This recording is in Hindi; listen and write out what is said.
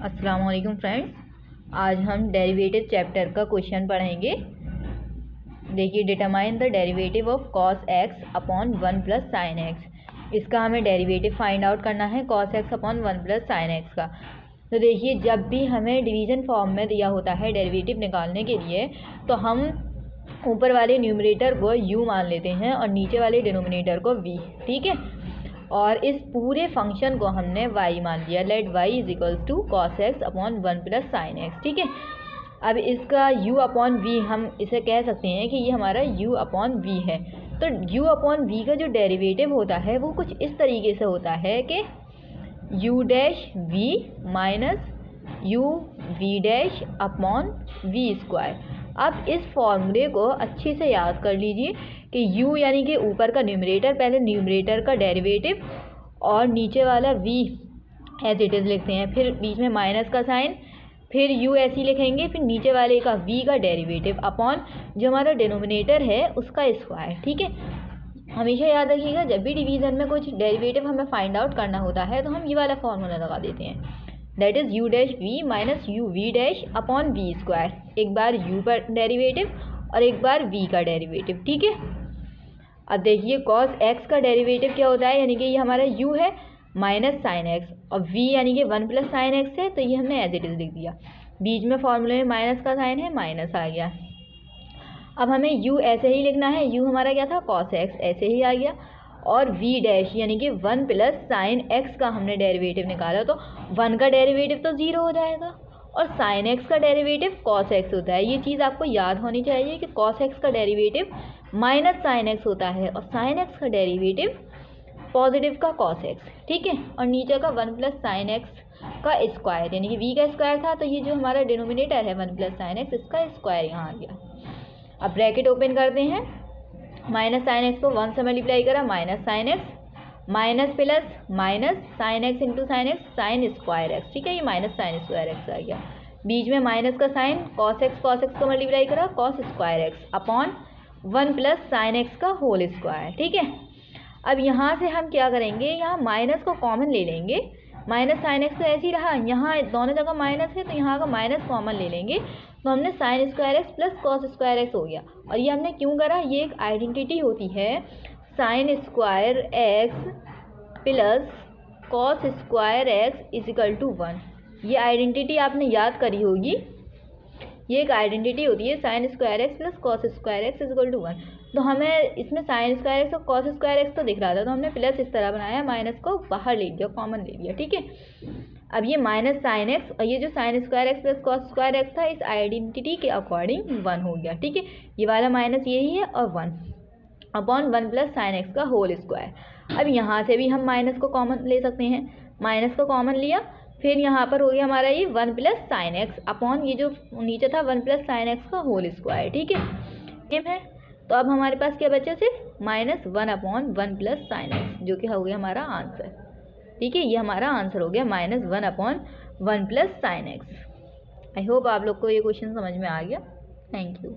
अस्सलाम वालेकुम फ्रेंड्स, आज हम डेरिवेटिव चैप्टर का क्वेश्चन पढ़ेंगे। देखिए, determine the derivative of cos X upon 1 plus sine x. इसका हमें डेरिवेटिव फाइंड आउट करना है cos X upon 1 plus sine x का। तो देखिए, जब भी हमें डिवीज़न फॉर्म में दिया होता है डेरिवेटिव निकालने के लिए, तो हम ऊपर वाले न्यूमरेटर को u मान लेते हैं और नीचे वाले डिनोमिनेटर को v। ठीक है, और इस पूरे फंक्शन को हमने y मान लिया। Let y is equals to cos X upon 1 plus sine X. ठीक है, अब इसका u अपॉन v हम इसे कह सकते हैं कि ये हमारा u अपॉन v है। तो u अपॉन v का जो डेरिवेटिव होता है वो कुछ इस तरीके से होता है कि u dash v minus u v dash upon v square. अब इस फॉर्मूले को अच्छे से याद कर लीजिए कि u यानी कि ऊपर का न्यूमरेटर, पहले न्यूमरेटर का डेरिवेटिव और नीचे वाला v एज इट इज़ लिखते हैं, फिर बीच में माइनस का साइन, फिर u ऐसे ही लिखेंगे, फिर नीचे वाले का v का डेरिवेटिव अपॉन जो हमारा डिनोमिनेटर है उसका स्क्वायर। ठीक है, हमेशा याद रखिएगा जब भी डिवीज़न में कुछ डेरिवेटिव हमें फाइंड आउट करना होता है तो हम ये वाला फॉर्मूला लगा देते हैं, that is u dash v minus u v dash upon v square. एक बार u पर डेरिवेटिव और एक बार v का डेरिवेटिव। ठीक है, अब देखिए cos x का डेरिवेटिव क्या होता है, यानी कि ये हमारा u है माइनस साइन एक्स, और v यानी कि 1 प्लस साइन एक्स है, तो ये हमने एज इट इज़ लिख दिया। बीच में फॉर्मूले में माइनस का साइन है, माइनस आ गया। अब हमें u ऐसे ही लिखना है, u हमारा क्या था cos x, ऐसे ही आ गया। और v डैश यानी कि 1 प्लस साइन x का हमने डेरिवेटिव निकाला, तो 1 का डेरिवेटिव तो 0 हो जाएगा और साइन x का डेरिवेटिव cos x होता है। ये चीज़ आपको याद होनी चाहिए कि cos x का डेरिवेटिव माइनस साइन x होता है और साइन x का डेरिवेटिव पॉजिटिव का cos x। ठीक है, और नीचे का 1 प्लस साइन x का स्क्वायर, यानी कि v का स्क्वायर था, तो ये जो हमारा डिनोमिनेटर है 1 प्लस साइन x, इसका स्क्वायर यहाँ आ गया। अब ब्रैकेट ओपन करते हैं, माइनस साइन एक्स को 1 से मल्टीप्लाई करा, minus sine x minus plus minus sine x into sine x sign square x. ठीक है, ये माइनस साइन स्क्वायर एक्स आ गया। बीच में माइनस का साइन, कॉस एक्स को मल्टीप्लाई करा, cos square x upon 1 plus sine x का होल स्क्वायर। ठीक है, अब यहाँ से हम क्या करेंगे, यहाँ माइनस को कॉमन ले लेंगे। माइनस साइन एक्स तो ऐसे ही रहा, यहाँ दोनों जगह माइनस है तो यहाँ का माइनस कॉमन ले लेंगे, तो हमने sign square X plus cos square x हो गया। और ये हमने क्यों करा, ये एक आइडेंटिटी होती है, sine square X plus cos square X is equal to 1। ये आइडेंटिटी आपने याद करी होगी, ये एक आइडेंटिटी होती है, sine square X plus cos square X is equal to 1। तो हमें इसमें साइन स्क्वायर एक्स और कॉस स्क्वायर एक्स तो दिख रहा था, तो हमने प्लस इस तरह बनाया, माइनस को बाहर ले लिया, कॉमन ले लिया। ठीक है, अब ये माइनस साइन एक्स और ये जो sign square X plus cos square x था, इस आइडेंटिटी के अकॉर्डिंग 1 हो गया। ठीक है, ये वाला माइनस यही है और 1 अपॉन 1 प्लस साइन एक्स का होल स्क्वायर। अब यहाँ से भी हम माइनस को कॉमन ले सकते हैं, माइनस को कॉमन लिया, फिर यहाँ पर हो गया हमारा ये 1 प्लस साइन एक्स अपॉन ये जो नीचे था 1 प्लस साइन एक्स का होल स्क्वायर। ठीक है, सेम है। तो अब हमारे पास क्या बचा, सिर्फ minus 1 upon 1 plus sine x, जो कि हो गया हमारा आंसर। ठीक है, ये हमारा आंसर हो गया minus 1 upon 1 plus sine x. I hope आप लोग को ये क्वेश्चन समझ में आ गया। Thank you.